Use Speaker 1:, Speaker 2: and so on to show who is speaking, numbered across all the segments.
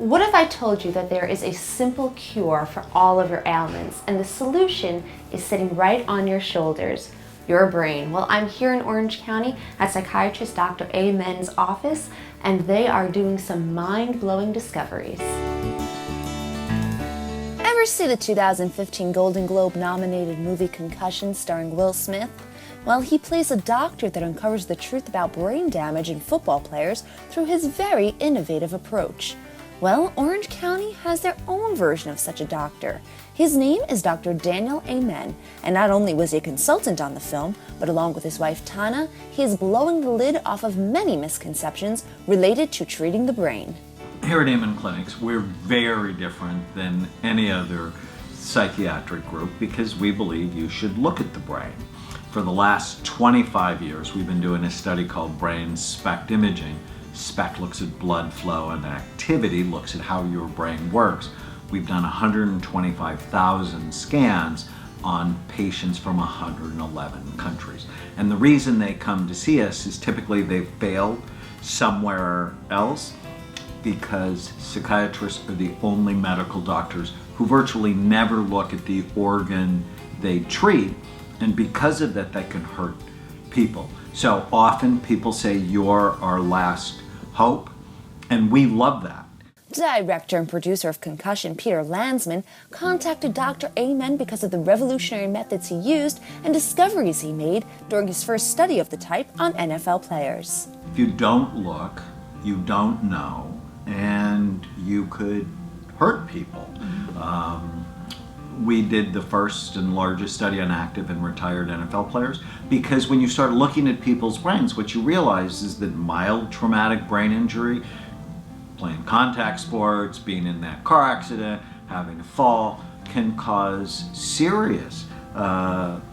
Speaker 1: What if I told you that there is a simple cure for all of your ailments, and the solution is sitting right on your shoulders, your brain? Well, I'm here in Orange County at psychiatrist Dr. Amen's office, and they are doing some mind-blowing discoveries. Ever see the 2015 Golden Globe nominated movie Concussion starring Will Smith? Well, he plays a doctor that uncovers the truth about brain damage in football players through his very innovative approach. Well, Orange County has their own version of such a doctor. His name is Dr. Daniel Amen, and not only was he a consultant on the film, but along with his wife Tana, he is blowing the lid off of many misconceptions related to treating the brain.
Speaker 2: Here at Amen Clinics, we're very different than any other psychiatric group because we believe you should look at the brain. For the last 25 years, we've been doing a study called brain SPECT imaging. SPECT looks at blood flow, and activity looks at how your brain works. We've done 125,000 scans on patients from 111 countries. And the reason they come to see us is typically they've failed somewhere else, because psychiatrists are the only medical doctors who virtually never look at the organ they treat, and because of that, they can hurt people. So often people say, "You're our last hope," and we love that.
Speaker 1: Director and producer of Concussion, Peter Landsman, contacted Dr. Amen because of the revolutionary methods he used and discoveries he made during his first study of the type on NFL players.
Speaker 2: If you don't look, you don't know, and you could hurt people. We did the first and largest study on active and retired NFL players because when you start looking at people's brains, what you realize is that mild traumatic brain injury, playing contact sports, being in that car accident, having a fall, can cause serious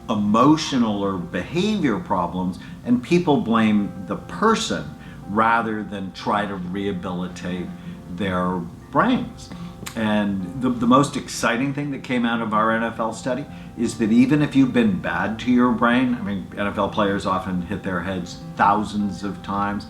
Speaker 2: emotional or behavior problems, and people blame the person rather than try to rehabilitate their brains. And the most exciting thing that came out of our NFL study is that even if you've been bad to your brain, I mean, NFL players often hit their heads thousands of times,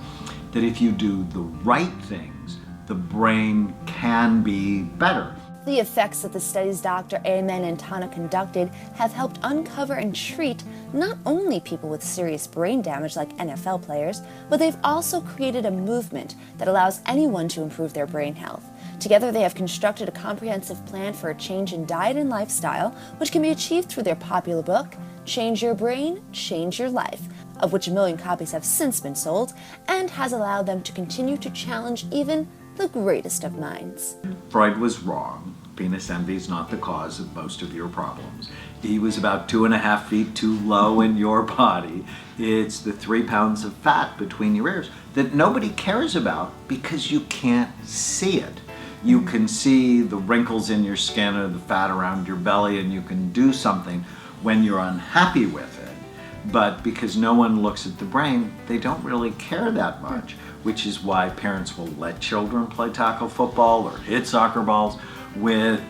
Speaker 2: that if you do the right things, the brain can be better.
Speaker 1: The effects that the studies Dr. Amen and Tana conducted have helped uncover and treat not only people with serious brain damage like NFL players, but they've also created a movement that allows anyone to improve their brain health. Together, they have constructed a comprehensive plan for a change in diet and lifestyle, which can be achieved through their popular book, Change Your Brain, Change Your Life, of which 1 million copies have since been sold, and has allowed them to continue to challenge even the greatest of minds.
Speaker 2: Freud was wrong. Venus envy is not the cause of most of your problems. He was about 2.5 feet too low in your body. It's the 3 pounds of fat between your ears that nobody cares about because you can't see it. You can see the wrinkles in your skin or the fat around your belly, and you can do something when you're unhappy with it. But because no one looks at the brain, they don't really care that much, which is why parents will let children play tackle football or hit soccer balls with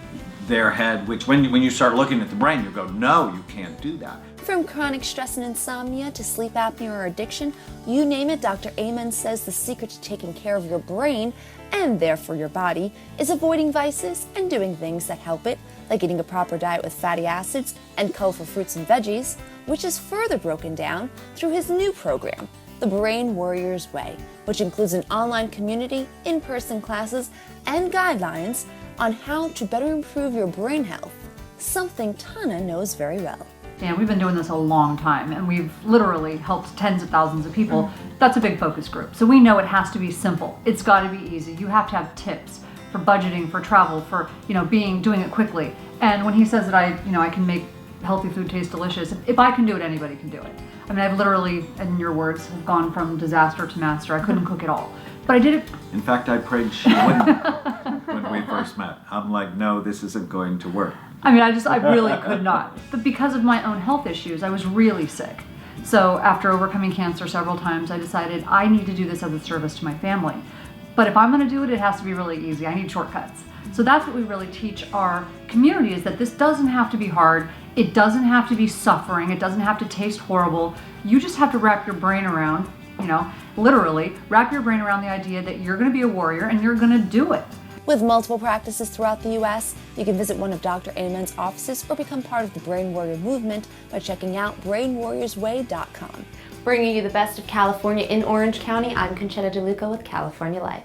Speaker 2: their head, which when you start looking at the brain, you go, no, you can't do that.
Speaker 1: From chronic stress and insomnia to sleep apnea or addiction, you name it, Dr. Amen says the secret to taking care of your brain, and therefore your body, is avoiding vices and doing things that help it, like eating a proper diet with fatty acids and colorful fruits and veggies, which is further broken down through his new program, The Brain Warrior's Way, which includes an online community, in-person classes, and guidelines on how to better improve your brain health, something Tana knows very well.
Speaker 3: And we've been doing this a long time, and we've literally helped tens of thousands of people. That's a big focus group. So we know it has to be simple. It's got to be easy. You have to have tips for budgeting, for travel, for doing it quickly. And when he says that I can make healthy food taste delicious, if I can do it, anybody can do it. I mean, I've literally, in your words, have gone from disaster to master. I couldn't cook at all, but I did it.
Speaker 2: In fact, I prayed she wouldn't when we first met. I'm like, no, this isn't going to work.
Speaker 3: I mean, I really could not. But because of my own health issues, I was really sick. So after overcoming cancer several times, I decided I need to do this as a service to my family. But if I'm going to do it, it has to be really easy. I need shortcuts. So that's what we really teach our community, is that this doesn't have to be hard. It doesn't have to be suffering. It doesn't have to taste horrible. You just have to wrap your brain around, literally wrap your brain around the idea that you're going to be a warrior and you're going to do it.
Speaker 1: With multiple practices throughout the U.S., you can visit one of Dr. Amen's offices or become part of the Brain Warrior movement by checking out brainwarriorsway.com.
Speaker 4: Bringing you the best of California in Orange County, I'm Conchetta DeLuca with California Life.